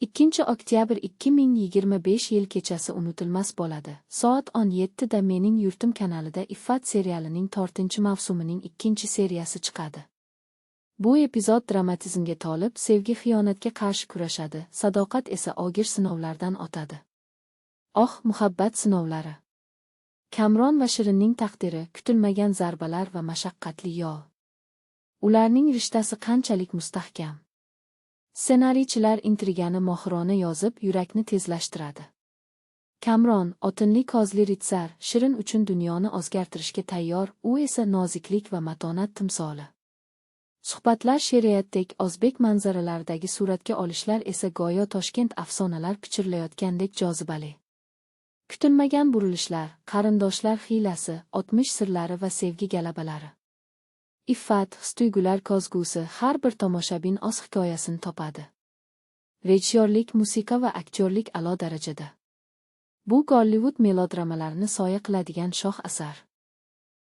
2 oktyabr 2025 yil kechasi unutilmas bo'ladi. Soat 17 da Mening yurtim kanalida Iffat serialining 4-mavsumining 2-seriyasi chiqadi. Bu epizod dramatizmga tolib, sevgi xiyonatga qarshi kurashadi, sadoqat esa og'ir sinovlardan o'tadi. Oh, muhabbat sinovlari. Kamron va Shirinning taqdiri, kutilmagan zarbalar va mashaqqatli yo'l. Ularning rishtasi qanchalik mustahkam. Ssenariychilar intrigani mohirona yozib, yurakni tezlashtiradi. Kamron, otinli kozli ritsar, Shirin uchun dunyoni o'zgartirishga tayyor, u esa noziklik va matonat timsoli. Suhbatlar she'riyatdek, o'zbek manzaralaridagi suratga olishlar esa go'yo Toshkent afsonalar pichirlayotgandek jozibali. Kutilmagan burilishlar, qarindoshlar hiylasi, o'tmish sirlari va sevgi galabalari. Iffat, his-tuyg'ular ko'zgusi, har bir tomoshabin o'z hikoyasini topadi. Rejissyorlik, musiqa va aktyorlik a'lo darajada. Bu Gollivud melodramalarini soya qiladigan shoh asar.